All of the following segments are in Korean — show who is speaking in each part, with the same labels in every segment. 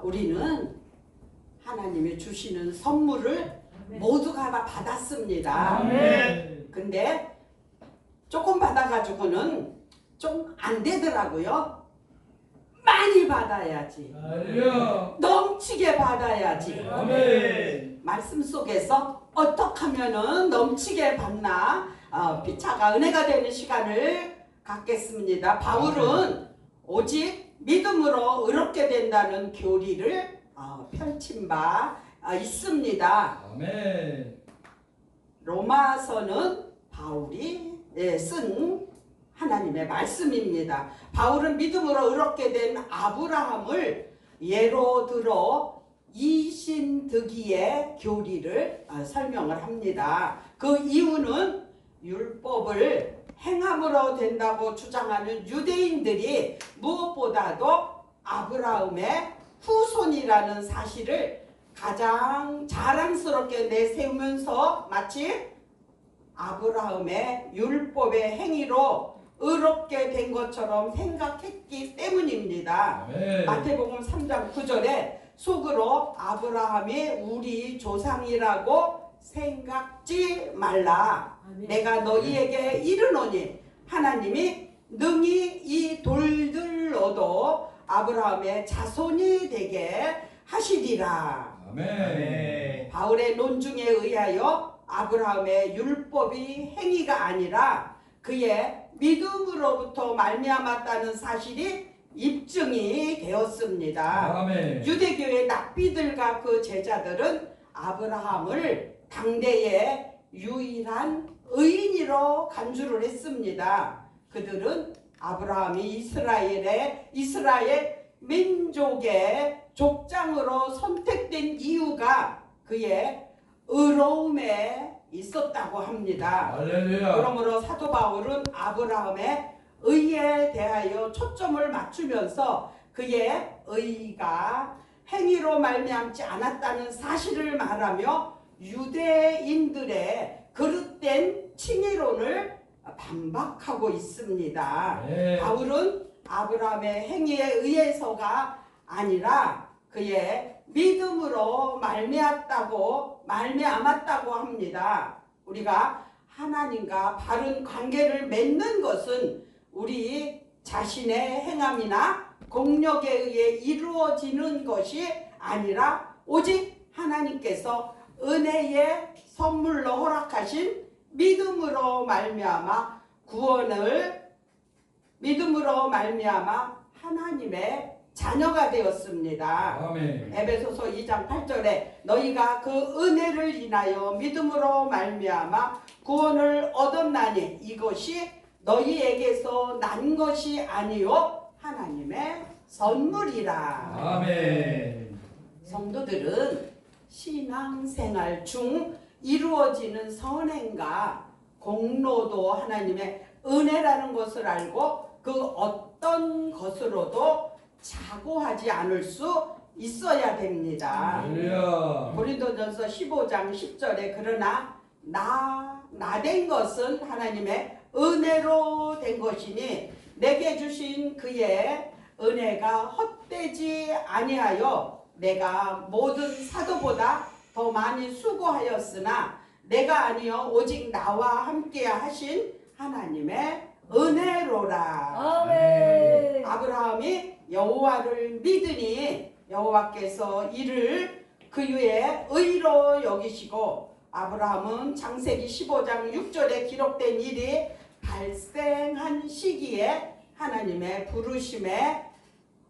Speaker 1: 우리는 하나님이 주시는 선물을 모두가 다 받았습니다. 근데 조금 받아가지고는 좀 안 되더라고요. 많이 받아야지. 넘치게 받아야지. 말씀 속에서 어떻게 하면은 넘치게 받나 피차가 은혜가 되는 시간을 갖겠습니다. 바울은 오직 믿음으로 의롭게 된다는 교리를 펼친 바 있습니다. 로마서는 바울이 쓴 하나님의 말씀입니다. 바울은 믿음으로 의롭게 된 아브라함을 예로 들어 이신득이의 교리를 설명을 합니다. 그 이유는 율법을 행함으로 된다고 주장하는 유대인들이 무엇보다도 아브라함의 후손이라는 사실을 가장 자랑스럽게 내세우면서 마치 아브라함의 율법의 행위로 의롭게 된 것처럼 생각했기 때문입니다. 마태복음 3장 9절에 속으로 아브라함이 우리 조상이라고 생각지 말라. 내가 너희에게 이르노니 하나님이 능히 이 돌들로도 아브라함의 자손이 되게 하시리라. 바울의 논중에 의하여 아브라함의 율법이 행위가 아니라 그의 믿음으로부터 말미암았다는 사실이 입증이 되었습니다. 유대교의 납비들과 그 제자들은 아브라함을 당대의 유일한 의인으로 간주를 했습니다. 그들은 아브라함이 이스라엘 민족의 족장으로 선택된 이유가 그의 의로움에 있었다고 합니다. 그러므로 사도 바울은 아브라함의 의에 대하여 초점을 맞추면서 그의 의가 행위로 말미암지 않았다는 사실을 말하며 유대인들의 그릇된 칭의론을 반박하고 있습니다. 바울은 아브라함의 행위에 의해서가 아니라 그의 믿음으로 말미암았다고 합니다. 우리가 하나님과 바른 관계를 맺는 것은 우리 자신의 행함이나 공력에 의해 이루어지는 것이 아니라 오직 하나님께서 은혜의 선물로 허락하신 믿음으로 말미암아 하나님의 자녀가 되었습니다. 에베소서 2장 8절에 너희가 그 은혜를 인하여 믿음으로 말미암아 구원을 얻었나니 이것이 너희에게서 난 것이 아니요 하나님의 선물이라.
Speaker 2: 아멘.
Speaker 1: 성도들은 신앙생활 중 이루어지는 선행과 공로도 하나님의 은혜라는 것을 알고 그 어떤 것으로도 자고하지 않을 수 있어야 됩니다.
Speaker 2: 할렐루야.
Speaker 1: 고린도전서 15장 10절에 그러나 나 된 것은 하나님의 은혜로 된 것이니 내게 주신 그의 은혜가 헛되지 아니하여 내가 모든 사도보다 더 많이 수고하였으나 내가 아니요 오직 나와 함께 하신 하나님의 은혜로라.
Speaker 3: 아멘.
Speaker 1: 아브라함이 여호와를 믿으니 여호와께서 이를 그의 의로 여기시고 아브라함은 창세기 15장 6절에 기록된 일이 발생한 시기에 하나님의 부르심에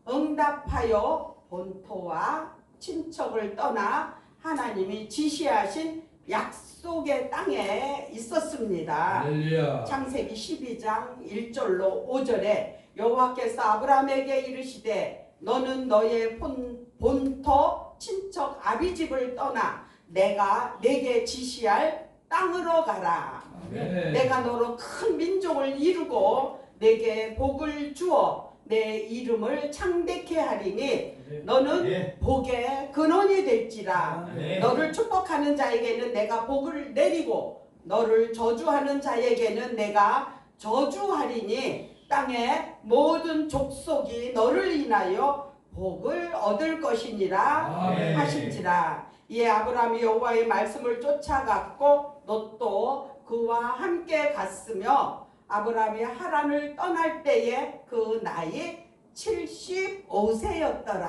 Speaker 1: 응답하여 본토와 친척을 떠나 하나님이 지시하신 약속의 땅에 있었습니다.
Speaker 2: 할렐루야.
Speaker 1: 창세기 12장 1절로 5절에 여호와께서 아브라함에게 이르시되 너는 너의 본토 친척 아비집을 떠나 내가 내게 지시할 땅으로 가라.
Speaker 2: 아멘.
Speaker 1: 내가 너로 큰 민족을 이루고 내게 복을 주어 내 이름을 창대케 하리니 너는
Speaker 2: 네.
Speaker 1: 복의 근원이 될지라.
Speaker 2: 네.
Speaker 1: 너를 축복하는 자에게는 내가 복을 내리고 너를 저주하는 자에게는 내가 저주하리니 땅의 모든 족속이 너를 인하여 복을 얻을 것이니라
Speaker 2: 아멘.
Speaker 1: 하신지라. 이에 아브라함이 여호와의 말씀을 쫓아갔고 롯도 그와 함께 갔으며 아브라함이 하란을 떠날 때에 그 나이 75세였더라.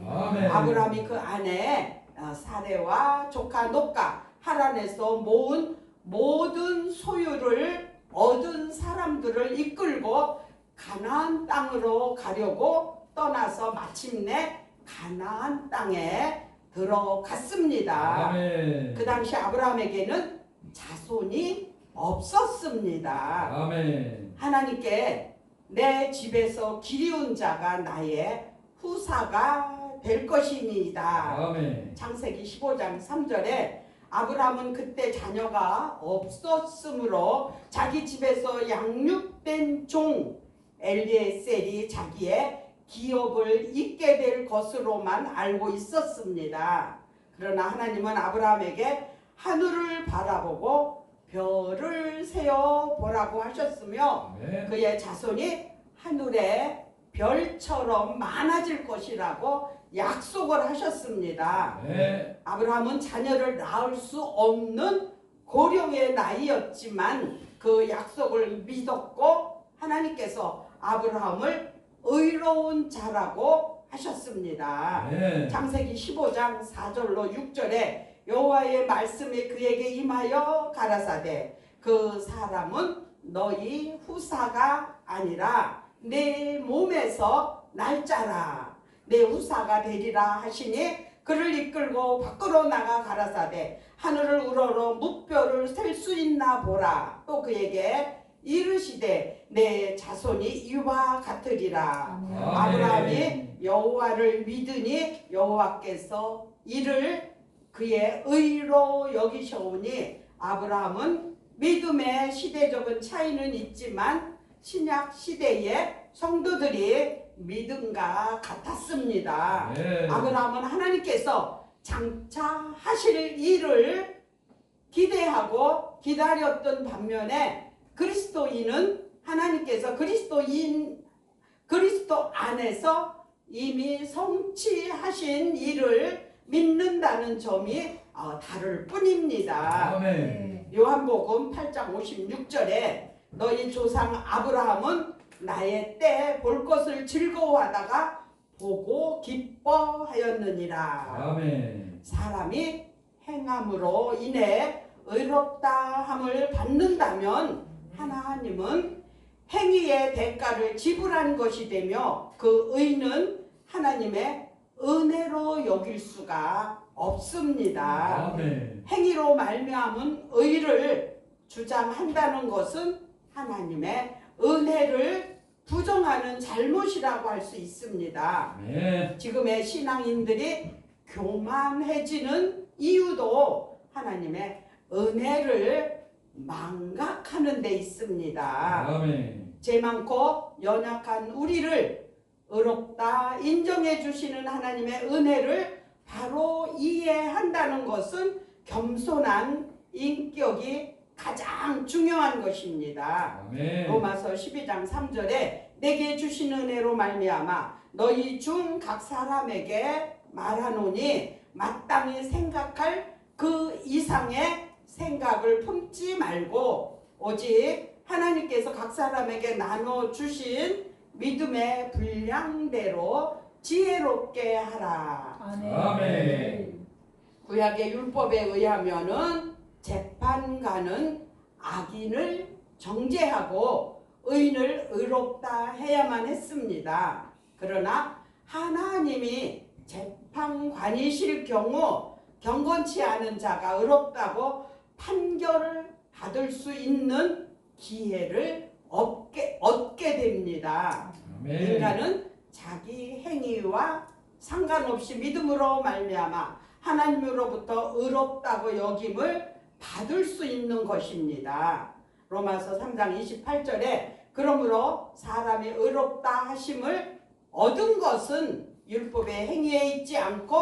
Speaker 2: 아멘.
Speaker 1: 아브라함이 그 아내 사레와 조카 녹가 하란에서 모은 모든 소유를 얻은 사람들을 이끌고 가나안 땅으로 가려고 떠나서 마침내 가나안 땅에 들어갔습니다.
Speaker 2: 아멘.
Speaker 1: 그 당시 아브라함에게는 자손이 없었습니다.
Speaker 2: 아멘.
Speaker 1: 하나님께 내 집에서 기리운 자가 나의 후사가 될 것이니이다.
Speaker 2: 아멘.
Speaker 1: 창세기 15장 3절에 아브라함은 그때 자녀가 없었으므로 자기 집에서 양육된 종 엘리에셀이 자기의 기업을 잇게 될 것으로만 알고 있었습니다. 그러나 하나님은 아브라함에게 하늘을 바라보고 별을 세어 보라고 하셨으며
Speaker 2: 아멘.
Speaker 1: 그의 자손이 하늘의 별처럼 많아질 것이라고 약속을 하셨습니다.
Speaker 2: 네.
Speaker 1: 아브라함은 자녀를 낳을 수 없는 고령의 나이였지만 그 약속을 믿었고 하나님께서 아브라함을 의로운 자라고 하셨습니다.
Speaker 2: 네.
Speaker 1: 창세기 15장 4절로 6절에 여호와의 말씀이 그에게 임하여 가라사대 그 사람은 너희 후사가 아니라 내 몸에서 날 자라 내 후사가 되리라 하시니 그를 이끌고 밖으로 나가 가라사대 하늘을 우러러 무뼈를 셀 수 있나 보라. 또 그에게 이르시되 내 자손이 이와 같으리라.
Speaker 3: 아멘.
Speaker 1: 아브라함이 여호와를 믿으니 여호와께서 이를 그의 의로 여기셔오니 아브라함은 믿음의 시대적인 차이는 있지만 신약 시대의 성도들이 믿음과 같았습니다.
Speaker 2: 네.
Speaker 1: 아브라함은 하나님께서 장차 하실 일을 기대하고 기다렸던 반면에 그리스도인은 하나님께서 그리스도 안에서 이미 성취하신 일을 믿는다는 점이 다를 뿐입니다.
Speaker 2: 아멘.
Speaker 1: 요한복음 8장 56절에 너희 조상 아브라함은 나의 때 볼 것을 즐거워하다가 보고 기뻐하였느니라.
Speaker 2: 아멘.
Speaker 1: 사람이 행함으로 인해 의롭다 함을 받는다면 하나님은 행위의 대가를 지불한 것이 되며 그 의는 하나님의 은혜로 여길 수가 없습니다.
Speaker 2: 아멘.
Speaker 1: 행위로 말미암은 의를 주장한다는 것은 하나님의 은혜를 부정하는 잘못이라고 할 수 있습니다.
Speaker 2: 아멘.
Speaker 1: 지금의 신앙인들이 교만해지는 이유도 하나님의 은혜를 망각하는 데 있습니다.
Speaker 2: 아멘.
Speaker 1: 죄 많고 연약한 우리를 의롭다 인정해 주시는 하나님의 은혜를 바로 이해한다는 것은 겸손한 인격이 가장 중요한 것입니다.
Speaker 2: 아멘.
Speaker 1: 로마서 12장 3절에 내게 주신 은혜로 말미암아 너희 중 각 사람에게 말하노니 마땅히 생각할 그 이상의 생각을 품지 말고 오직 하나님께서 각 사람에게 나눠주신 믿음의 분량대로 지혜롭게 하라.
Speaker 2: 아멘.
Speaker 1: 구약의 율법에 의하면은 재판관은 악인을 정죄하고 의인을 의롭다 해야만 했습니다. 그러나 하나님이 재판관이실 경우 경건치 않은 자가 의롭다고 판결을 받을 수 있는 기회를 얻게 됩니다.
Speaker 2: 아멘.
Speaker 1: 인간은 자기 행위와 상관없이 믿음으로 말미암아 하나님으로부터 의롭다고 여김을 받을 수 있는 것입니다. 로마서 3장 28절에 그러므로 사람이 의롭다 하심을 얻은 것은 율법의 행위에 있지 않고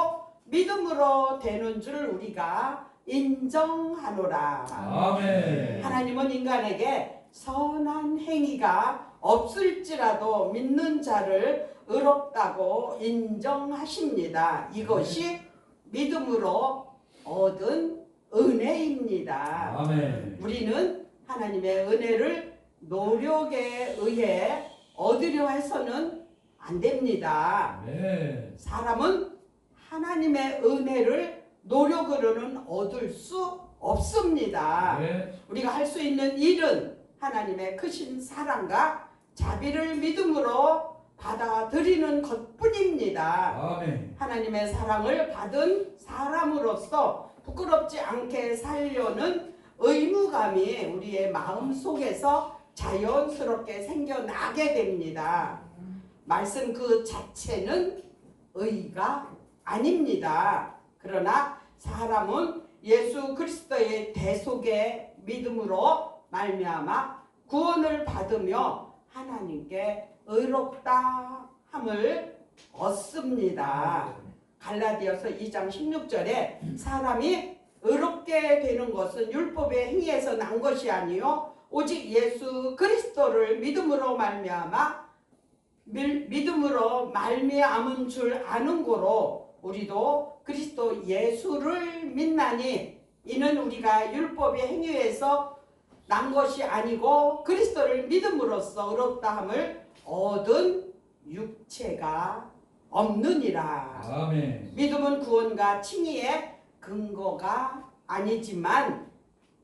Speaker 1: 믿음으로 되는 줄 우리가 인정하노라.
Speaker 2: 아멘.
Speaker 1: 하나님은 인간에게 선한 행위가 없을지라도 믿는 자를 의롭다고 인정하십니다. 이것이 믿음으로 얻은 은혜입니다.
Speaker 2: 아멘.
Speaker 1: 우리는 하나님의 은혜를 노력에 의해 얻으려 해서는 안 됩니다.
Speaker 2: 아멘.
Speaker 1: 사람은 하나님의 은혜를 노력으로는 얻을 수 없습니다.
Speaker 2: 아멘.
Speaker 1: 우리가 할 수 있는 일은 하나님의 크신 사랑과 자비를 믿음으로 받아들이는 것뿐입니다.
Speaker 2: 아멘.
Speaker 1: 하나님의 사랑을 받은 사람으로서 부끄럽지 않게 살려는 의무감이 우리의 마음속에서 자연스럽게 생겨나게 됩니다. 말씀 그 자체는 의가 아닙니다. 그러나 사람은 예수 그리스도의 대속의 믿음으로 말미암아 구원을 받으며 하나님께 의롭다 함을 얻습니다. 갈라디아서 2장 16절에 사람이 의롭게 되는 것은 율법의 행위에서 난 것이 아니요 오직 예수 그리스도를 믿음으로 말미암은 줄 아는 고로 우리도 그리스도 예수를 믿나니 이는 우리가 율법의 행위에서 난 것이 아니고 그리스도를 믿음으로써 의롭다함을 얻은 육체가 없느니라.
Speaker 2: 아멘.
Speaker 1: 믿음은 구원과 칭의의 근거가 아니지만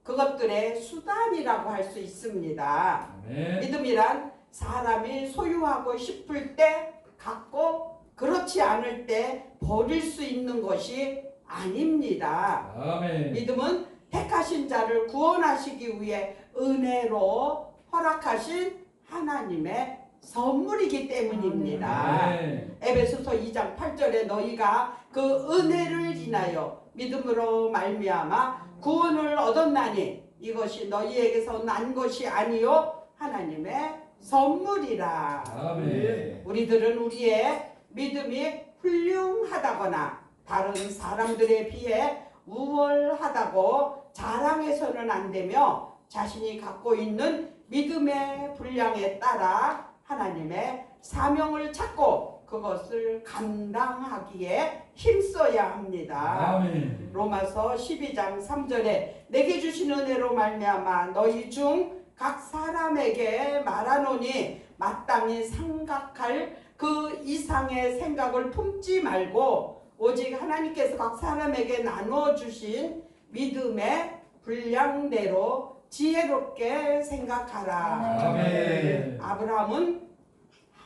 Speaker 1: 그것들의 수단이라고 할 수 있습니다.
Speaker 2: 아멘.
Speaker 1: 믿음이란 사람이 소유하고 싶을 때 갖고 그렇지 않을 때 버릴 수 있는 것이 아닙니다.
Speaker 2: 아멘.
Speaker 1: 믿음은 택하신 자를 구원하시기 위해 은혜로 허락하신 하나님의 선물이기 때문입니다.
Speaker 2: 아멘.
Speaker 1: 에베소서 2장 8절에 너희가 그 은혜를 인하여 믿음으로 말미암아 구원을 얻었나니 이것이 너희에게서 난 것이 아니요 하나님의 선물이라.
Speaker 2: 아멘.
Speaker 1: 우리들은 우리의 믿음이 훌륭하다거나 다른 사람들에 비해 우월하다고 자랑해서는 안 되며 자신이 갖고 있는 믿음의 분량에 따라 하나님의 사명을 찾고 그것을 감당하기에 힘써야 합니다.
Speaker 2: 아멘.
Speaker 1: 로마서 12장 3절에 내게 주신 은혜로 말미암아 너희 중 각 사람에게 말하노니 마땅히 생각할 그 이상의 생각을 품지 말고 오직 하나님께서 각 사람에게 나누어 주신 믿음의 분량대로 지혜롭게 생각하라.
Speaker 2: 아멘.
Speaker 1: 아브라함은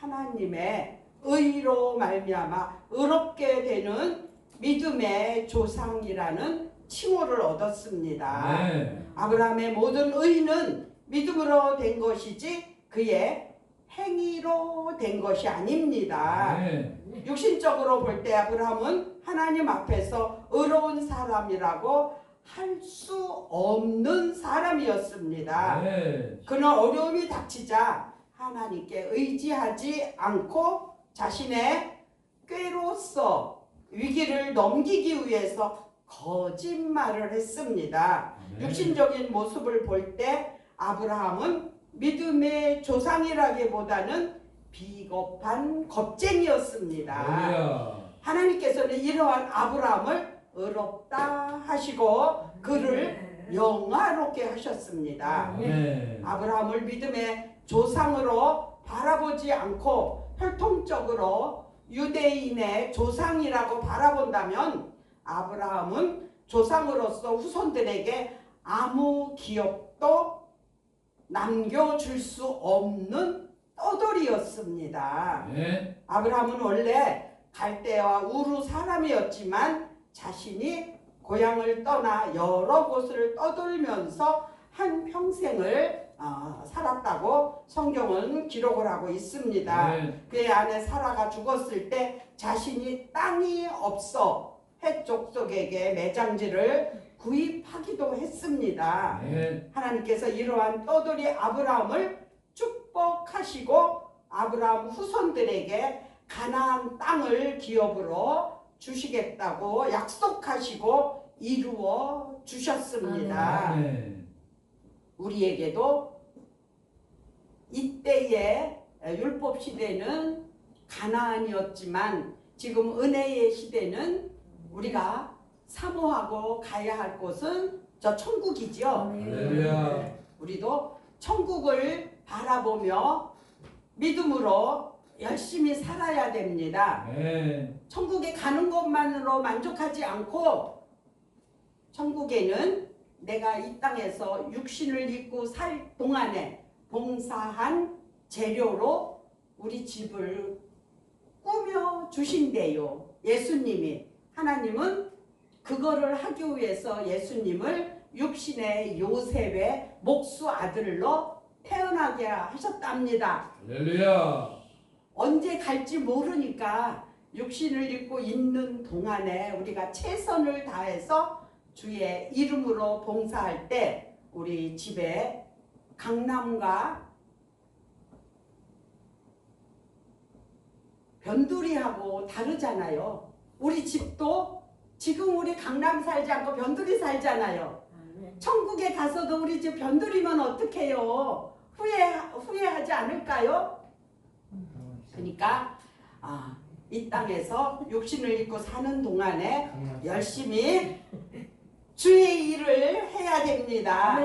Speaker 1: 하나님의 의로 말미암아 의롭게 되는 믿음의 조상이라는 칭호를 얻었습니다.
Speaker 2: 아멘.
Speaker 1: 아브라함의 모든 의는 믿음으로 된 것이지 그의 행위로 된 것이 아닙니다.
Speaker 2: 아멘.
Speaker 1: 육신적으로 볼 때 아브라함은 하나님 앞에서 의로운 사람이라고 할 수 없는 사람이었습니다.
Speaker 2: 아멘.
Speaker 1: 그는 어려움이 닥치자 하나님께 의지하지 않고 자신의 꾀로서 위기를 넘기기 위해서 거짓말을 했습니다.
Speaker 2: 아멘.
Speaker 1: 육신적인 모습을 볼 때 아브라함은 믿음의 조상이라기보다는 비겁한 겁쟁이였습니다.
Speaker 2: 할렐루야.
Speaker 1: 하나님께서는 이러한 아브라함을 의롭다 하시고 그를 영화롭게 하셨습니다.
Speaker 2: 아멘.
Speaker 1: 아브라함을 믿음의 조상으로 바라보지 않고 혈통적으로 유대인의 조상이라고 바라본다면 아브라함은 조상으로서 후손들에게 아무 기업도 남겨줄 수 없는 떠돌이였습니다.
Speaker 2: 아멘.
Speaker 1: 아브라함은 원래 갈대와 우르 사람이었지만 자신이 고향을 떠나 여러 곳을 떠돌면서 한 평생을 살았다고 성경은 기록을 하고 있습니다.
Speaker 2: 아멘.
Speaker 1: 그의 아내 사라가 죽었을 때 자신이 땅이 없어 헷족속에게 매장지를 구입하기도 했습니다.
Speaker 2: 아멘.
Speaker 1: 하나님께서 이러한 떠돌이 아브라함을 축복하시고 아브라함 후손들에게 가나안 땅을 기업으로 주시겠다고 약속하시고 이루어 주셨습니다.
Speaker 2: 아멘.
Speaker 1: 우리에게도 이때의 율법 시대는 가나안이었지만 지금 은혜의 시대는 우리가 사모하고 가야 할 곳은 저 천국이지요.
Speaker 2: 할렐루야.
Speaker 1: 우리도 천국을 바라보며 믿음으로 열심히 살아야 됩니다.
Speaker 2: 아멘.
Speaker 1: 천국에 가는 것만으로 만족하지 않고 천국에는 내가 이 땅에서 육신을 입고 살 동안에 봉사한 재료로 우리 집을 꾸며 주신대요. 예수님이. 하나님은 그거를 하기 위해서 예수님을 육신의 요셉의 목수 아들로 태어나게 하셨답니다.
Speaker 2: 할렐루야.
Speaker 1: 언제 갈지 모르니까 육신을 입고 있는 동안에 우리가 최선을 다해서 주의 이름으로 봉사할 때 우리 집에 강남과 변두리하고 다르잖아요. 우리 집도 지금 우리 강남 살지 않고 변두리 살잖아요. 천국에 가서도 우리 집 변두리면 어떡해요? 후회하지 않을까요? 그러니까 이 땅에서 육신을 입고 사는 동안에 열심히 주의 일을 해야 됩니다.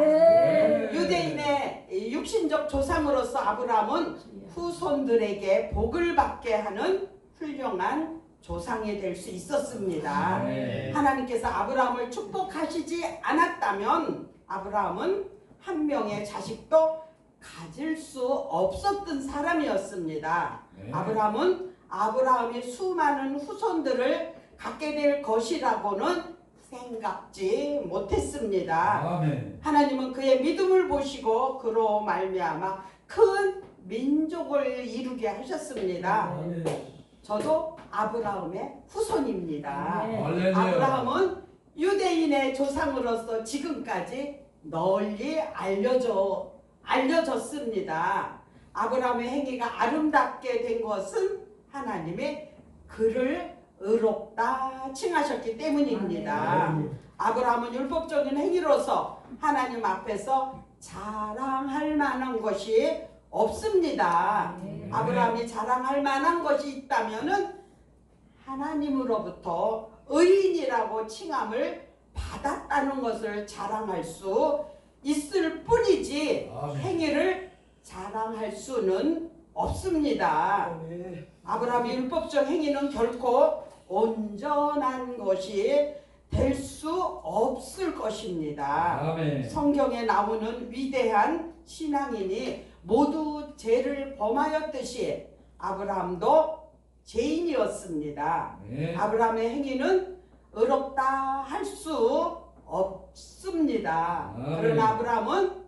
Speaker 1: 유대인의 육신적 조상으로서 아브라함은 후손들에게 복을 받게 하는 훌륭한 조상이 될 수 있었습니다. 하나님께서 아브라함을 축복하시지 않았다면 아브라함은 한 명의 자식도 가질 수 없었던 사람이었습니다. 아브라함은 아브라함이 수많은 후손들을 갖게 될 것이라고는 생각지 못했습니다.
Speaker 2: 아멘.
Speaker 1: 하나님은 그의 믿음을 보시고 그로 말미암아 큰 민족을 이루게 하셨습니다. 저도 아브라함의 후손입니다.
Speaker 2: 할렐루야.
Speaker 1: 아브라함은 유대인의 조상으로서 지금까지 널리 알려졌습니다. 아브라함의 행위가 아름답게 된 것은 하나님이 그를 의롭다 칭하셨기 때문입니다. 아브라함은 율법적인 행위로서 하나님 앞에서 자랑할 만한 것이 없습니다. 아브라함이 자랑할 만한 것이 있다면은 하나님으로부터 의인이라고 칭함을 받았다는 것을 자랑할 수 있을 뿐이지 행위를 자랑할 수는 없습니다. 아브라함의 율법적 행위는 결코 온전한 것이 될 수 없을 것입니다.
Speaker 2: 아멘.
Speaker 1: 성경에 나오는 위대한 신앙인이 모두 죄를 범하였듯이 아브라함도 죄인이었습니다.
Speaker 2: 네.
Speaker 1: 아브라함의 행위는 의롭다 할 수 없습니다.
Speaker 2: 아멘.
Speaker 1: 그러나 아브라함은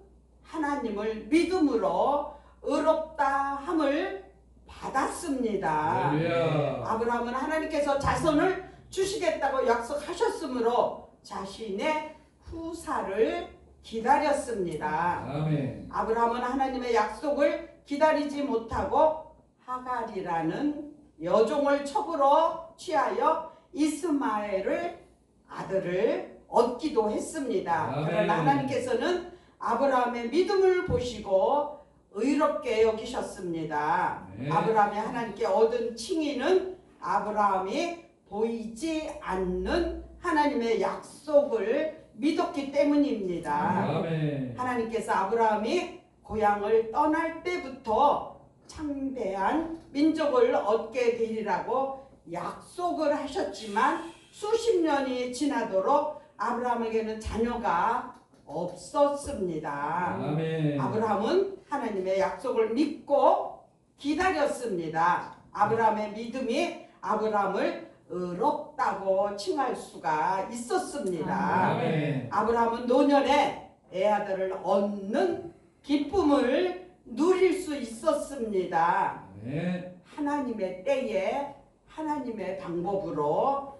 Speaker 1: 하나님을 믿음으로 의롭다 함을 받았습니다.
Speaker 2: 할렐루야.
Speaker 1: 아브라함은 하나님께서 자손을 주시겠다고 약속하셨으므로 자신의 후사를 기다렸습니다.
Speaker 2: 아멘.
Speaker 1: 아브라함은 하나님의 약속을 기다리지 못하고 하갈이라는 여종을 첩으로 취하여 이스마엘을 아들을 얻기도 했습니다.
Speaker 2: 아멘.
Speaker 1: 그러나 하나님께서는 아브라함의 믿음을 보시고 의롭게 여기셨습니다.
Speaker 2: 네.
Speaker 1: 아브라함이 하나님께 얻은 칭의는 아브라함이 보이지 않는 하나님의 약속을 믿었기 때문입니다.
Speaker 2: 아멘.
Speaker 1: 하나님께서 아브라함이 고향을 떠날 때부터 창대한 민족을 얻게 되리라고 약속을 하셨지만 수십 년이 지나도록 아브라함에게는 자녀가 없었습니다.
Speaker 2: 아멘.
Speaker 1: 아브라함은 하나님의 약속을 믿고 기다렸습니다. 아브라함의 믿음이 아브라함을 의롭다고 칭할 수가 있었습니다.
Speaker 2: 아멘.
Speaker 1: 아브라함은 노년에 애아들을 얻는 기쁨을 누릴 수 있었습니다.
Speaker 2: 아멘.
Speaker 1: 하나님의 때에 하나님의 방법으로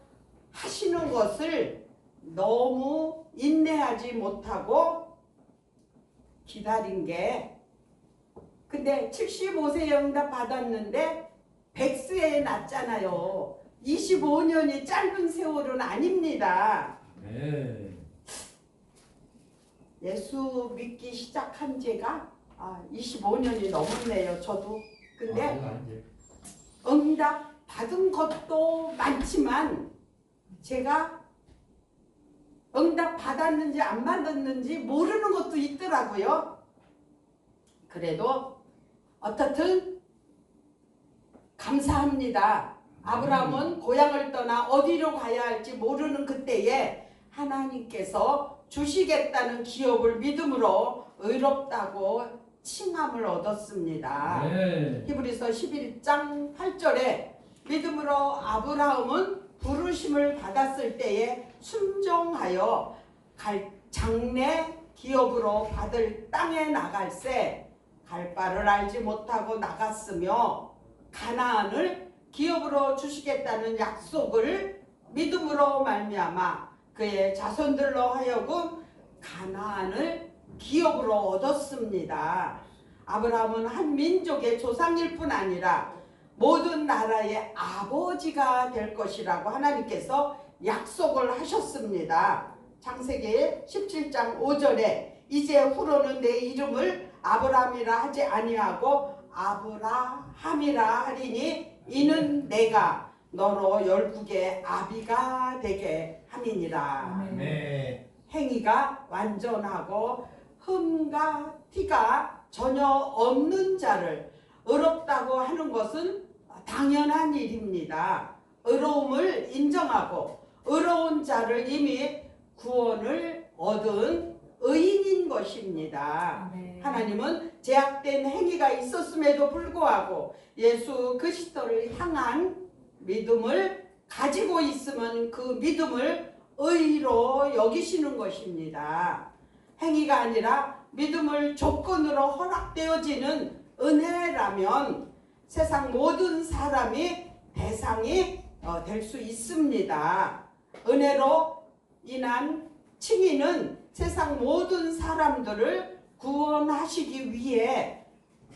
Speaker 1: 하시는 것을 너무 인내하지 못하고 기다린 게, 근데 75세에 응답 받았는데 100세에 났잖아요. 25년이 짧은 세월은 아닙니다.
Speaker 2: 아멘.
Speaker 1: 예수 믿기 시작한 지가 25년이 넘었네요. 저도. 근데 응답 받은 것도 많지만 제가 응답 받았는지 안 받았는지 모르는 것도 있더라고요. 그래도 어떻든 감사합니다. 아브라함은 고향을 떠나 어디로 가야 할지 모르는 그때에 하나님께서 주시겠다는 기업을 믿음으로 의롭다고 칭함을 얻었습니다.
Speaker 2: 네.
Speaker 1: 히브리서 11장 8절에 믿음으로 아브라함은 부르심을 받았을 때에 순종하여 장래 기업으로 받을 땅에 나갈새 갈 바를 알지 못하고 나갔으며 가나안을 기업으로 주시겠다는 약속을 믿음으로 말미암아 그의 자손들로 하여금 가나안을 기업으로 얻었습니다. 아브라함은 한 민족의 조상일 뿐 아니라 모든 나라의 아버지가 될 것이라고 하나님께서 약속을 하셨습니다. 창세기 17장 5절에 이제 후로는 내 이름을 아브라함이라 하지 아니하고 아브라함이라 하리니 이는 내가 너로 열국의 아비가 되게 함이니라.
Speaker 2: 아멘.
Speaker 1: 행위가 완전하고 흠과 티가 전혀 없는 자를 의롭다고 하는 것은 당연한 일입니다. 의로움을 인정하고 의로운 자를 이미 구원을 얻은 의인인 것입니다. 하나님은 제약된 행위가 있었음에도 불구하고 예수 그리스도를 향한 믿음을 가지고 있으면 그 믿음을 의로 여기시는 것입니다. 행위가 아니라 믿음을 조건으로 허락되어지는 은혜라면 세상 모든 사람이 대상이 될 수 있습니다. 은혜로 인한 칭의는 세상 모든 사람들을 구원하시기 위해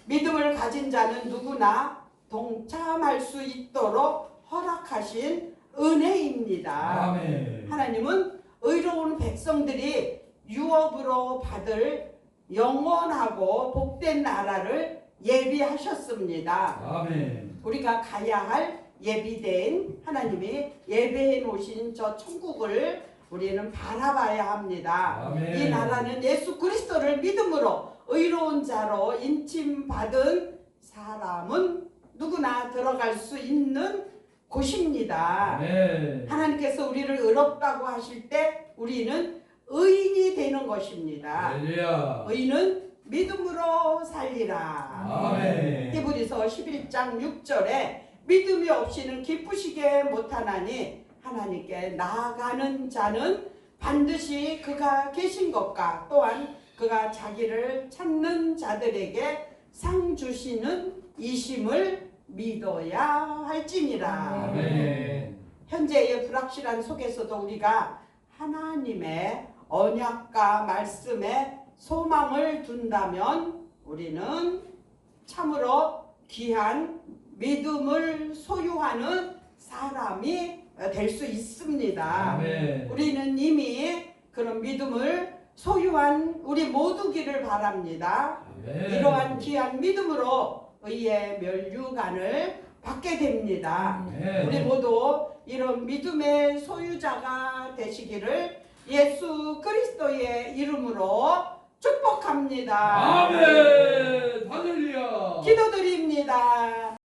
Speaker 1: 믿음을 가진 자는 누구나 동참할 수 있도록 허락하신 은혜입니다.
Speaker 2: 아멘.
Speaker 1: 하나님은 의로운 백성들이 유업으로 받을 영원하고 복된 나라를 예비하셨습니다.
Speaker 2: 아멘.
Speaker 1: 우리가 가야 할 예비된 하나님이 예배해 놓으신 저 천국을 우리는 바라봐야 합니다.
Speaker 2: 아멘.
Speaker 1: 이 나라는 예수 그리스도를 믿음으로 의로운 자로 인침받은 사람은 누구나 들어갈 수 있는 곳입니다.
Speaker 2: 아멘.
Speaker 1: 하나님께서 우리를 의롭다고 하실 때 우리는 의인이 되는 것입니다.
Speaker 2: 할렐루야.
Speaker 1: 의인은 믿음으로 살리라.
Speaker 2: 아멘.
Speaker 1: 히브리서 11장 6절에 믿음이 없이는 기쁘시게 못하나니 하나님께 나아가는 자는 반드시 그가 계신 것과 또한 그가 자기를 찾는 자들에게 상 주시는 이심을 믿어야 할지니라.
Speaker 2: 아멘.
Speaker 1: 현재의 불확실한 속에서도 우리가 하나님의 언약과 말씀에 소망을 둔다면 우리는 참으로 귀한 믿음을 소유하는 사람이 될 수 있습니다.
Speaker 2: 아멘.
Speaker 1: 우리는 이미 그런 믿음을 소유한 우리 모두기를 바랍니다.
Speaker 2: 아멘.
Speaker 1: 이러한 귀한 믿음으로 의의 면류관을 받게 됩니다.
Speaker 2: 아멘.
Speaker 1: 우리 모두 이런 믿음의 소유자가 되시기를 예수 그리스도의 이름으로 축복합니다.
Speaker 2: 아멘.